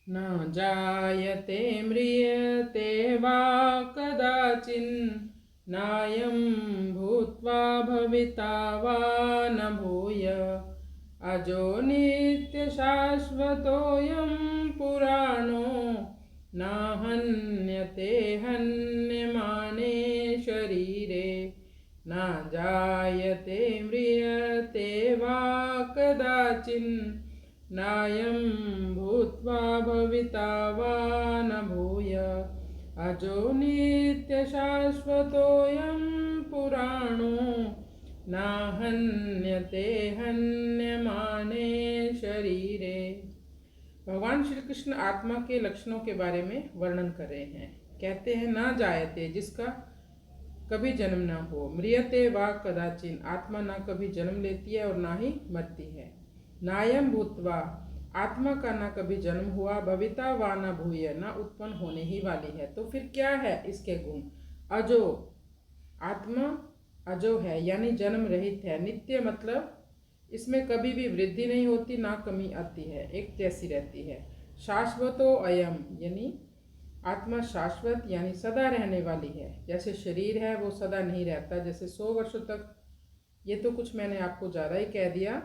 न जायते म्रियते वा कदाचिन् नायं भूत्वा भविता वा न भूय अजो नित्यशाश्वतोऽयं पुराणो न हन्यते हन्यमाने शरीरे न जायते म्रियते वा कदाचिन् नायं भूत्वा भविता वा न भूय अजो नित्यशाश्वतोऽयं पुराणो न हन्यते हन्यमाने शरीरे। भगवान श्री कृष्ण आत्मा के लक्षणों के बारे में वर्णन कर रहे हैं। कहते हैं ना जायते, जिसका कभी जन्म ना हो, म्रियते वा कदाचिन, आत्मा ना कभी जन्म लेती है और ना ही मरती है, नायम भूतवा, आत्मा का ना कभी जन्म हुआ, भविता वा न भूय, ना उत्पन्न होने ही वाली है। तो फिर क्या है इसके गुण? अजो, आत्मा अजो है यानी जन्म रहित है। नित्य मतलब इसमें कभी भी वृद्धि नहीं होती, ना कमी आती है, एक जैसी रहती है। शाश्वतो अयम, यानी आत्मा शाश्वत यानी सदा रहने वाली है। जैसे शरीर है वो सदा नहीं रहता, जैसे 100 वर्षों तक, ये तो कुछ मैंने आपको ज़्यादा ही कह दिया।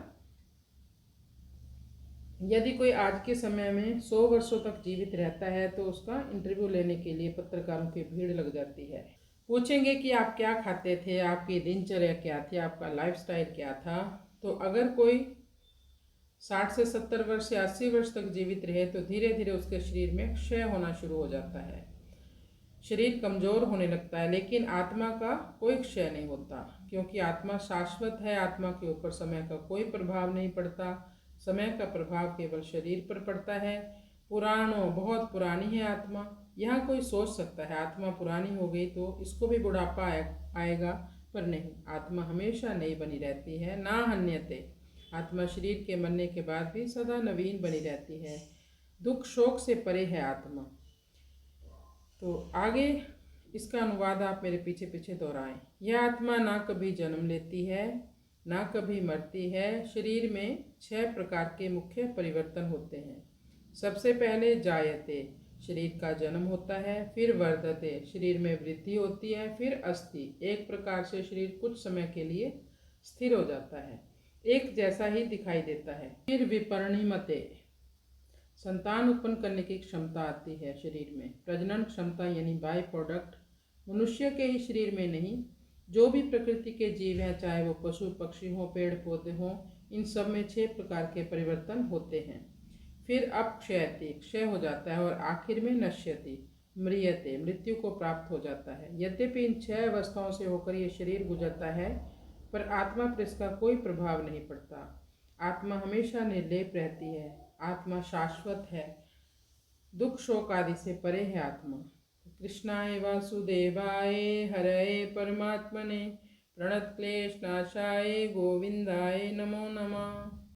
यदि कोई आज के समय में 100 वर्षों तक जीवित रहता है तो उसका इंटरव्यू लेने के लिए पत्रकारों की भीड़ लग जाती है। पूछेंगे कि आप क्या खाते थे, आपकी दिनचर्या क्या थी, आपका लाइफस्टाइल क्या था। तो अगर कोई 60 से 70 वर्ष या 80 वर्ष तक जीवित रहे तो धीरे धीरे उसके शरीर में क्षय होना शुरू हो जाता है, शरीर कमज़ोर होने लगता है। लेकिन आत्मा का कोई क्षय नहीं होता, क्योंकि आत्मा शाश्वत है। आत्मा के ऊपर समय का कोई प्रभाव नहीं पड़ता, समय का प्रभाव केवल शरीर पर पड़ता है। पुराणों, बहुत पुरानी है आत्मा। यहाँ कोई सोच सकता है आत्मा पुरानी हो गई तो इसको भी बुढ़ापा आएगा, पर नहीं, आत्मा हमेशा नई बनी रहती है। ना हन्यते, आत्मा शरीर के मरने के बाद भी सदा नवीन बनी रहती है। दुख शोक से परे है आत्मा। तो आगे इसका अनुवाद आप मेरे पीछे पीछे दोहराएं। यह आत्मा ना कभी जन्म लेती है, ना कभी मरती है। शरीर में 6 प्रकार के मुख्य परिवर्तन होते हैं। सबसे पहले जायते, शरीर का जन्म होता है। फिर वर्धते, शरीर में वृद्धि होती है। फिर अस्थि, एक प्रकार से शरीर कुछ समय के लिए स्थिर हो जाता है, एक जैसा ही दिखाई देता है। फिर विपरिणमते, संतान उत्पन्न करने की क्षमता आती है शरीर में। प्रजनन क्षमता यानी बाय प्रोडक्ट, मनुष्य के ही शरीर में नहीं, जो भी प्रकृति के जीव हैं, चाहे वो पशु पक्षी हों, पेड़ पौधे हों, इन सब में 6 प्रकार के परिवर्तन होते हैं। फिर अपक्षयति, क्षय हो जाता है। और आखिर में नश्यति, म्रियते, मृत्यु को प्राप्त हो जाता है। यद्यपि इन 6 अवस्थाओं से होकर ये शरीर गुजरता है, पर आत्मा पर इसका कोई प्रभाव नहीं पड़ता। आत्मा हमेशा निर्लेप रहती है। आत्मा शाश्वत है, दुख शोक आदि से परे है आत्मा। कृष्णाय वासुदेवाय हरये परमात्मने प्रणतक्लेशनाशाय गोविंदाय नमो नमः।